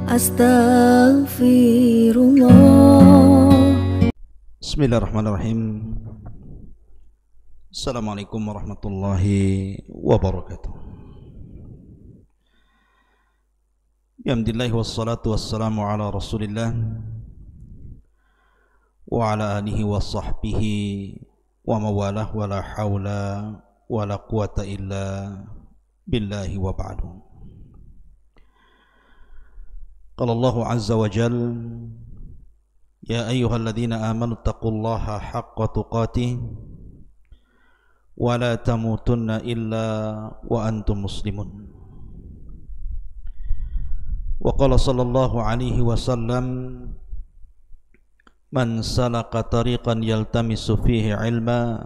Astaghfirullah. Bismillahirrahmanirrahim. Assalamualaikum warahmatullahi wabarakatuh. Alhamdulillah wassalatu wassalamu ala Rasulillah wa ala alihi wa sahbihi wa mawalah wa la hawla wa la quwata illa billahi wa ba'du. Qala Allahu azza wa jal, ya ayyuhalladzina amanu taqullaha haqqa tuqatih wa la tamutunna illa wa antum muslimun. Wa qala sallallahu alaihi wasallam, man salaka tariqan yaltamisu fihi ilma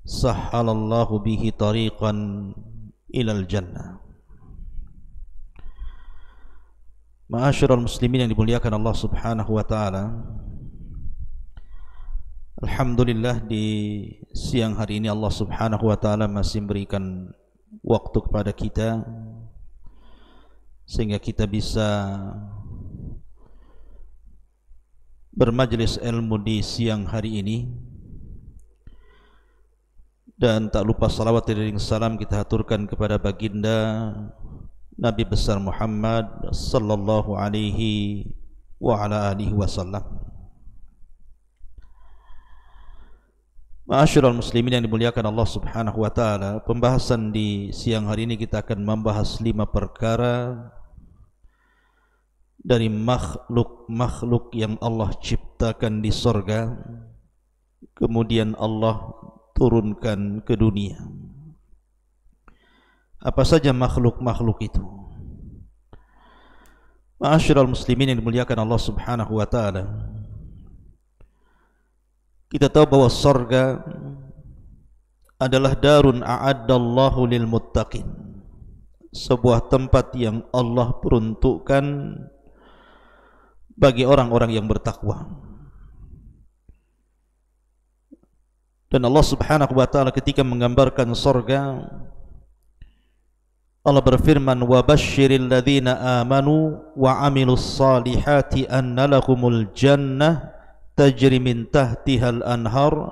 sahhalallahu bihi tariqan ilal jannah. Ma'asyiral muslimin yang dimuliakan Allah Subhanahu wa taala. Alhamdulillah, di siang hari ini Allah Subhanahu wa taala masih memberikan waktu kepada kita sehingga kita bisa bermajlis ilmu di siang hari ini. Dan tak lupa salawat dan salam kita haturkan kepada baginda Nabi besar Muhammad sallallahu alaihi wa ala alihi wasallam. Ma'asyiral muslimin yang dimuliakan Allah Subhanahu wa taala, pembahasan di siang hari ini kita akan membahas 5 perkara dari makhluk-makhluk yang Allah ciptakan di sorga, kemudian Allah turunkan ke dunia. Apa saja makhluk-makhluk itu? Ma'asyiral muslimin yang dimuliakan Allah Subhanahu wa taala, kita tahu bahwa surga adalah darun a'addallahu lil muttaqin, sebuah tempat yang Allah peruntukkan bagi orang-orang yang bertakwa. Dan Allah Subhanahu wa taala ketika menggambarkan surga, Allah berfirman, wa basyiril ladzina amanu wa amilus salihati anna lahumul jannah tajri min tahtihal anhar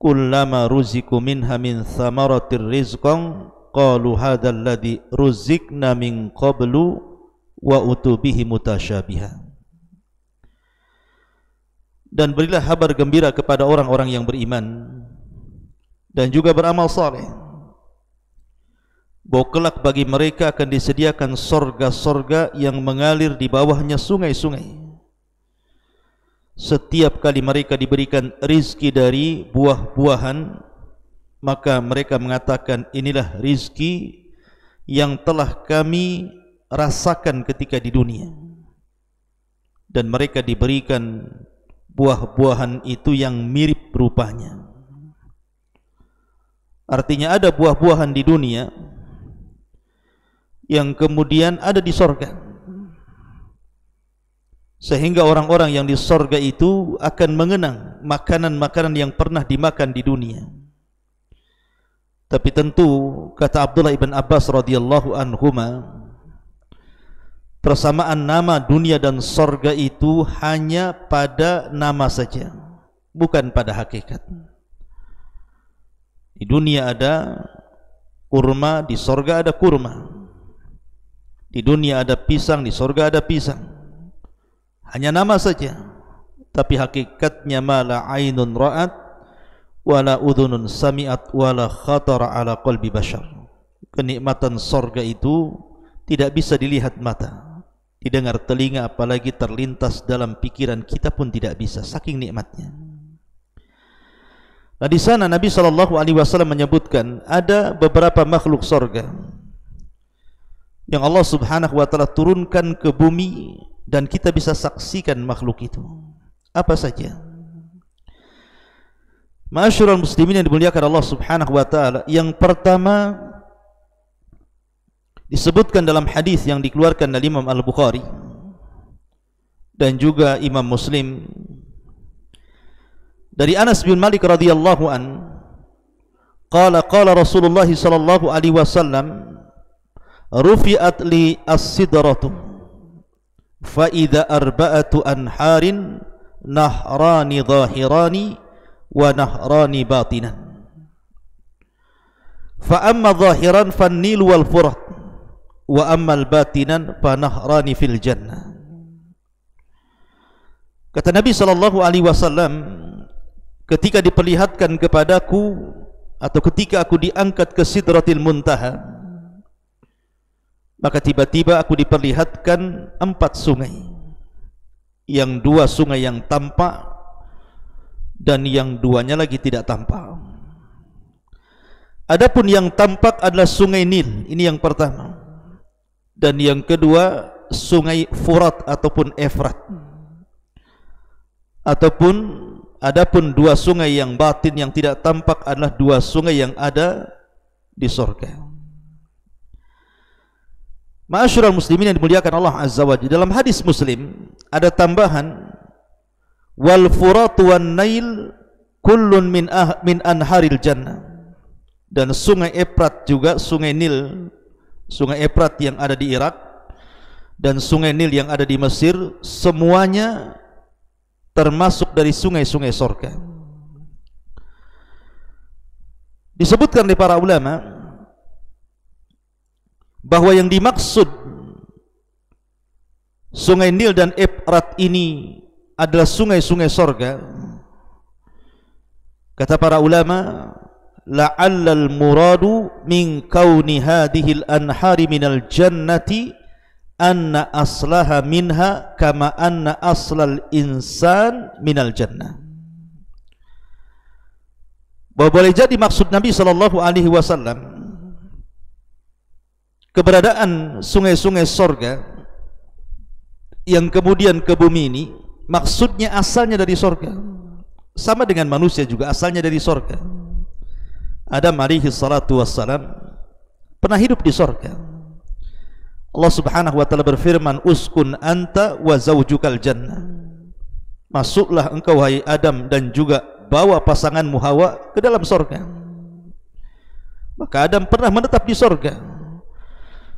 kullama ruziku minha min thamaratir rizqan qalu hadzal ladzi ruzikna min qablu wa utubihi mutasyabiha. Dan berilah kabar gembira kepada orang-orang yang beriman dan juga beramal saleh, bahwa kelak bagi mereka akan disediakan sorga-sorga yang mengalir di bawahnya sungai-sungai. Setiap kali mereka diberikan rizki dari buah-buahan, maka mereka mengatakan, inilah rizki yang telah kami rasakan ketika di dunia. Dan mereka diberikan buah-buahan itu yang mirip rupanya. Artinya ada buah-buahan di dunia yang kemudian ada di sorga, sehingga orang-orang yang di sorga itu akan mengenang makanan-makanan yang pernah dimakan di dunia. Tapi tentu, kata Abdullah ibn Abbas radhiyallahu anhuma, persamaan nama dunia dan sorga itu hanya pada nama saja, bukan pada hakikat. Di dunia ada kurma, di sorga ada kurma. Di dunia ada pisang, di sorga ada pisang. Hanya nama saja, tapi hakikatnya ma la ainun ra'at wa la udhunun sami'at wa la khatara ala qalbi bashar. Kenikmatan sorga itu tidak bisa dilihat mata, didengar telinga, apalagi terlintas dalam pikiran kita pun tidak bisa, saking nikmatnya. Nah, di sana Nabi SAW menyebutkan ada beberapa makhluk sorga yang Allah Subhanahu wa taala turunkan ke bumi dan kita bisa saksikan makhluk itu. Apa saja? Ma'asyiral muslimin yang dimuliakan Allah Subhanahu wa taala, yang pertama disebutkan dalam hadis yang dikeluarkan oleh Imam Al-Bukhari dan juga Imam Muslim dari Anas bin Malik radhiyallahu an, qala Rasulullah sallallahu alaihi wasallam, rufi'at li as-sidratu fa idza arba'atu anharin nahrani zahirani wa nahrani batinan. Fa amma zahiran fan Nil wal Furat wa amma al batinan fa nahrani fil jannah. Kata Nabi sallallahu alaihi wasallam, ketika diperlihatkan kepadaku atau ketika aku diangkat ke Sidratil Muntaha, maka tiba-tiba aku diperlihatkan 4 sungai, yang 2 sungai yang tampak dan yang 2-nya lagi tidak tampak. Adapun yang tampak adalah sungai Nil, ini yang pertama, dan yang kedua sungai Furat ataupun Efrat. Adapun 2 sungai yang batin yang tidak tampak adalah 2 sungai yang ada di surga. Ma'asyiral muslimin yang dimuliakan Allah Azza wa Jalla, dalam hadis Muslim ada tambahan, wal Furat wan Nail kullun min anharil jannah. Dan sungai Efrat juga, sungai Nil, sungai Efrat yang ada di Irak dan sungai Nil yang ada di Mesir, semuanya termasuk dari sungai-sungai surga. Disebutkan oleh para ulama bahwa yang dimaksud sungai Nil dan Efrat ini adalah sungai-sungai surga. Kata para ulama, la'allal muradu min kauni hadhil anhari minal jannati anna aslaha minha kama anna aslal insan minal jannah. Bahwa boleh jadi maksud Nabi sallallahu alaihi wasallam keberadaan sungai-sungai surga yang kemudian ke bumi ini, maksudnya asalnya dari surga. Sama dengan manusia juga asalnya dari surga. Adam alaihi salatu wassalam pernah hidup di surga. Allah subhanahu wa ta'ala berfirman, uskun anta wa zawjukal jannah. Masuklah engkau wahai Adam dan juga bawa pasanganmu Hawa ke dalam surga. Maka Adam pernah menetap di surga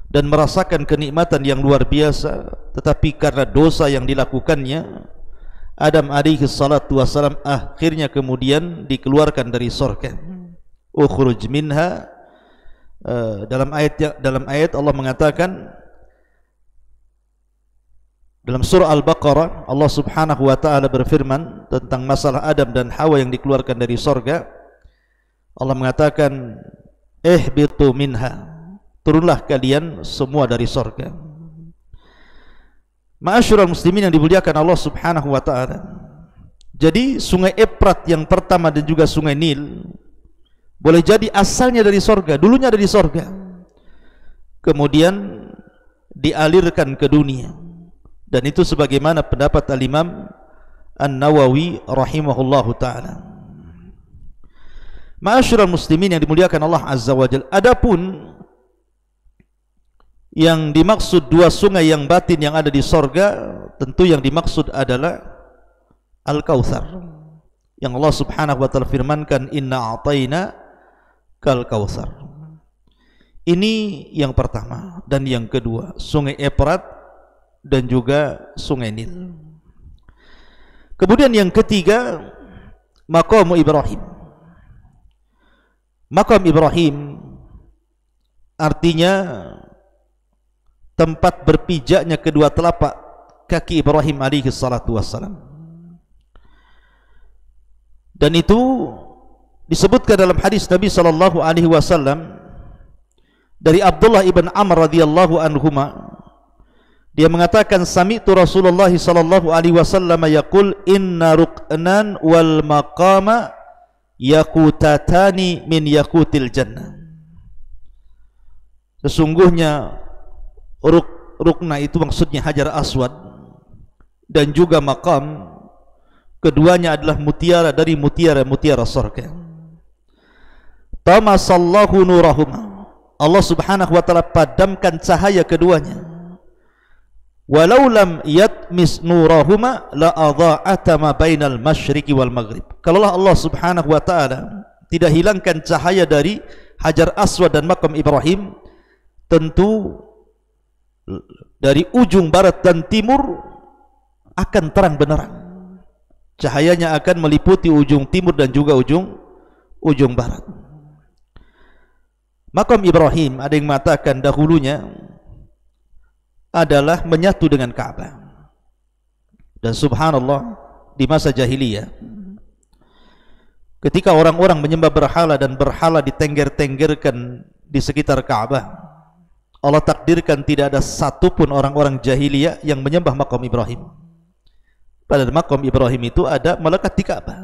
dan merasakan kenikmatan yang luar biasa, tetapi karena dosa yang dilakukannya, Adam alaihi salatu wassalam akhirnya kemudian dikeluarkan dari surga. Ukhruj minha, dalam ayat Allah mengatakan dalam surah Al-Baqarah, Allah subhanahu wa ta'ala berfirman tentang masalah Adam dan Hawa yang dikeluarkan dari surga. Allah mengatakan, ihbitu minha, turunlah kalian semua dari surga. Ma'asyiral muslimin yang dimuliakan Allah subhanahu wa ta'ala, jadi sungai Efrat yang pertama dan juga sungai Nil boleh jadi asalnya dari surga, dulunya dari surga, kemudian dialirkan ke dunia. Dan itu sebagaimana pendapat Al-Imam An-Nawawi rahimahullahu ta'ala. Ma'asyiral muslimin yang dimuliakan Allah Azza wa Jalla, adapun yang dimaksud 2 sungai yang batin yang ada di surga, tentu yang dimaksud adalah Al-Kautsar, yang Allah subhanahu wa ta'ala firmankan, inna a'tayna kal kautsar. Ini yang pertama. Dan yang kedua, sungai Efrat dan juga sungai Nil. Kemudian yang ketiga, maqam Ibrahim. Maqam Ibrahim artinya tempat berpijaknya kedua telapak kaki Ibrahim alaihi salatu wassalam. Dan itu disebutkan dalam hadis Nabi sallallahu alaihi wasallam dari Abdullah ibn Amr radhiyallahu anhuma, dia mengatakan, sami'tu Rasulullah sallallahu alaihi wasallam yaqul, inna ruknan wal maqama yaqutatani min yaqutil jannah. Sesungguhnya rukna itu maksudnya Hajar Aswad, dan juga maqam, keduanya adalah mutiara dari mutiara-mutiara surga. Tamasallahu nurahuma, Allah subhanahu wa ta'ala padamkan cahaya keduanya. Walau lam yatmis nurahuma la adha'ata ma bainal masyriqi wal maghrib. Kalaulah Allah subhanahu wa ta'ala tidak hilangkan cahaya dari Hajar Aswad dan Maqam Ibrahim, tentu dari ujung barat dan timur akan terang benderang. Cahayanya akan meliputi ujung timur dan juga ujung barat. Makam Ibrahim ada yang mengatakan dahulunya adalah menyatu dengan Ka'bah. Dan subhanallah, di masa jahiliyah ketika orang-orang menyembah berhala dan berhala ditengger-tenggerkan di sekitar Ka'bah, Allah takdirkan tidak ada satupun orang-orang jahiliyah yang menyembah makam Ibrahim. Padahal makam Ibrahim itu ada melekat di Ka'bah.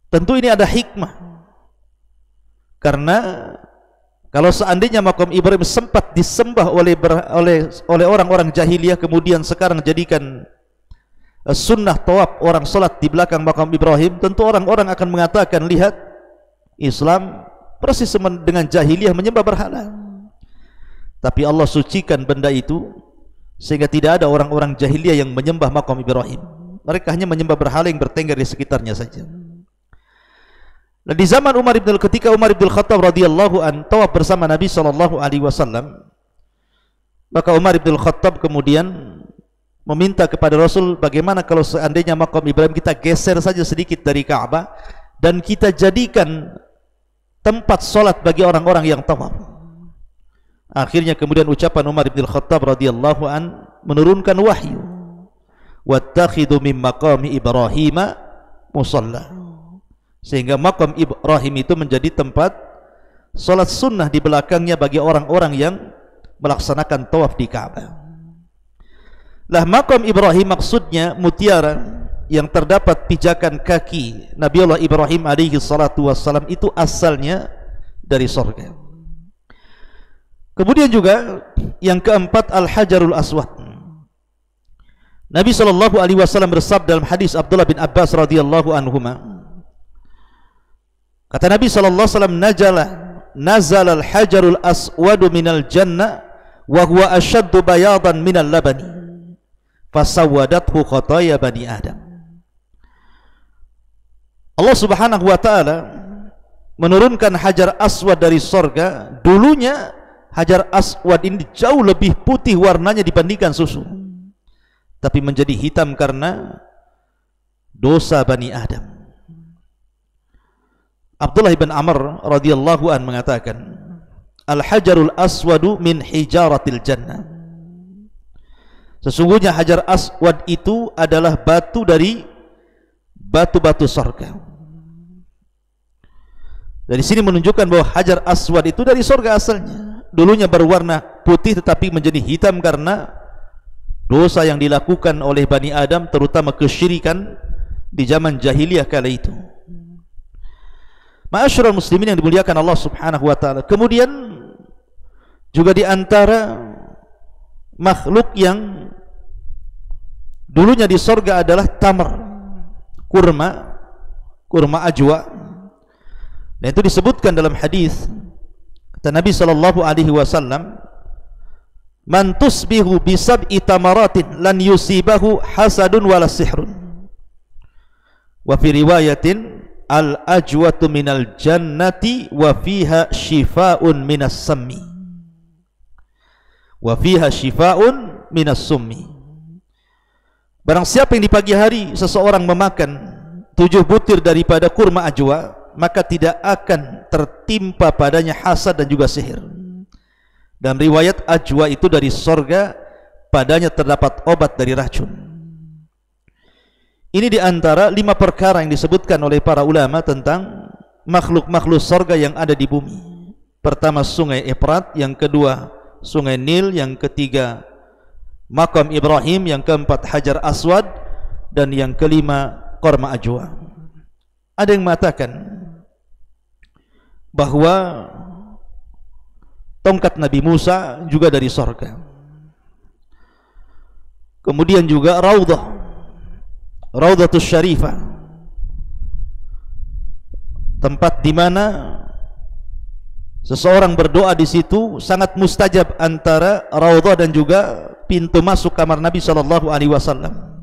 Tentu ini ada hikmah. Karena kalau seandainya makam Ibrahim sempat disembah oleh orang-orang jahiliyah, kemudian sekarang jadikan sunnah tawaf orang solat di belakang makam Ibrahim, tentu orang-orang akan mengatakan, lihat, Islam persis dengan jahiliyah menyembah berhala. Tapi Allah sucikan benda itu sehingga tidak ada orang-orang jahiliyah yang menyembah makam Ibrahim. Mereka hanya menyembah berhala yang bertengger di sekitarnya saja. Dan di zaman ketika Umar bin Khattab radhiyallahu an tawaf bersama Nabi SAW, maka Umar bin Khattab kemudian meminta kepada Rasul, bagaimana kalau seandainya makam Ibrahim kita geser saja sedikit dari Ka'bah dan kita jadikan tempat solat bagi orang-orang yang tawaf. Akhirnya kemudian ucapan Umar bin Khattab radhiyallahu an menurunkan wahyu, wattakhidhu min maqami Ibrahim musalla, sehingga makam Ibrahim itu menjadi tempat solat sunnah di belakangnya bagi orang-orang yang melaksanakan tawaf di Ka'bah. Lah makam Ibrahim maksudnya mutiara yang terdapat pijakan kaki Nabiullah Ibrahim alaihi salatu wassalam itu asalnya dari surga. Kemudian juga yang keempat, Al-Hajarul Aswad. Nabi SAW bersabda dalam hadis Abdullah bin Abbas radhiyallahu anhuma, kata Nabi SAW, nazal al-hajarul aswadu minal jannah wa huwa ashaddu bayadan minal labani fasawadathu khataya bani Adam. Allah Subhanahu wa taala menurunkan hajar aswad dari sorga. Dulunya hajar aswad ini jauh lebih putih warnanya dibandingkan susu, tapi menjadi hitam karena dosa Bani Adam. Abdullah bin Amr radhiyallahu an mengatakan, Al-Hajarul Aswadu min hijaratil jannah. Sesungguhnya hajar aswad itu adalah batu dari batu-batu surga. Dari sini menunjukkan bahwa hajar aswad itu dari surga asalnya. Dulunya berwarna putih tetapi menjadi hitam karena dosa yang dilakukan oleh Bani Adam, terutama kesyirikan di zaman jahiliyah kala itu. Ma'asyiral muslimin yang dimuliakan Allah Subhanahu wa taala. Kemudian juga di antara makhluk yang dulunya di surga adalah tamar, kurma ajwa. Dan itu disebutkan dalam hadis kata Nabi sallallahu alaihi wasallam, man tusbihu bi sab'i tamaratin lan yusibahu hasadun wala sihrun. Wa fi riwayatin al-ajwatu minal jannati wa fiha shifaa'un minas sammi. Wa fiha shifaa'un minas summi. Barang siapa yang di pagi hari seseorang memakan 7 butir daripada kurma ajwa, maka tidak akan tertimpa padanya hasad dan juga sihir. Dalam riwayat, ajwa itu dari sorga, padanya terdapat obat dari racun. Ini di antara 5 perkara yang disebutkan oleh para ulama tentang makhluk-makhluk surga yang ada di bumi. Pertama sungai Efrat, yang kedua sungai Nil, yang ketiga makam Ibrahim, yang keempat hajar aswad, dan yang kelima korma ajwa. Ada yang mengatakan bahwa tongkat Nabi Musa juga dari surga. Kemudian juga Raudhatus Syarifah, tempat di mana seseorang berdoa di situ sangat mustajab, antara raudhah dan juga pintu masuk kamar Nabi sallallahu alaihi wasallam.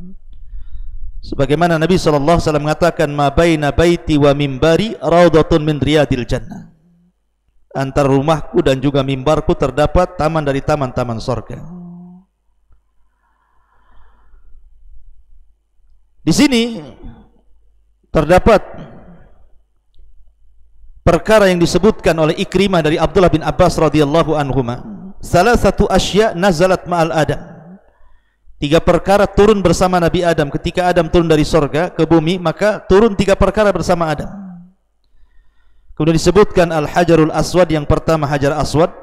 Sebagaimana Nabi sallallahu alaihi wasallam mengatakan, ma baina baiti wa mimbari raudhatun min riyadil jannah. antara rumahku dan juga mimbarku terdapat taman dari taman-taman surga. Di sini terdapat perkara yang disebutkan oleh Ikrimah dari Abdullah bin Abbas radhiyallahu anhuma. Salah satu asya nazalat ma'al Adam. 3 perkara turun bersama Nabi Adam. Ketika Adam turun dari sorga ke bumi, maka turun 3 perkara bersama Adam. Kemudian disebutkan Al-Hajarul Aswad. Yang pertama Hajar Aswad,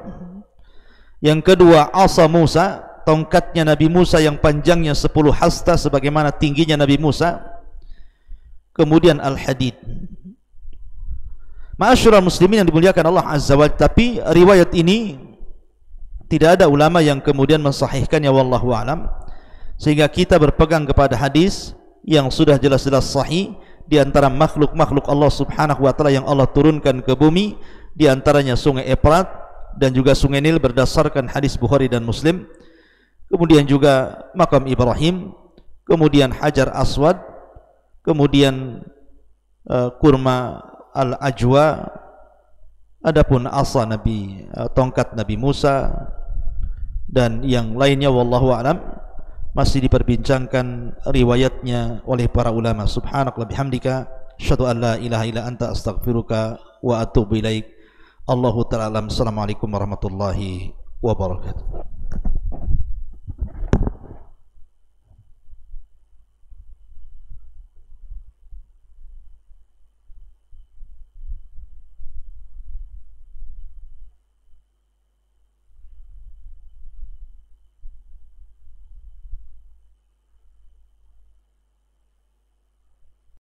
yang kedua Asa Musa, tongkatnya Nabi Musa yang panjangnya 10 hasta sebagaimana tingginya Nabi Musa. Kemudian Al-Hadid. Ma'asyiral muslimin yang dimuliakan Allah Azza wa Jalla, tapi riwayat ini tidak ada ulama yang kemudian mensahihkannya, wallahu a'lam, sehingga kita berpegang kepada hadis yang sudah jelas-jelas sahih. Di antara makhluk-makhluk Allah Subhanahu wa taala yang Allah turunkan ke bumi, di antaranya Sungai Efrat dan juga Sungai Nil berdasarkan hadis Bukhari dan Muslim. Kemudian juga makam Ibrahim, kemudian Hajar Aswad, kemudian kurma Al-Ajwa, adapun asa Nabi, tongkat Nabi Musa dan yang lainnya, wallahu a'lam, masih diperbincangkan riwayatnya oleh para ulama. Subhanallah bihamdika, asyhadu an la ilaha illa anta, astaghfiruka wa atubu ilaik. Allahu ta'ala alam. Assalamualaikum warahmatullahi wabarakatuh.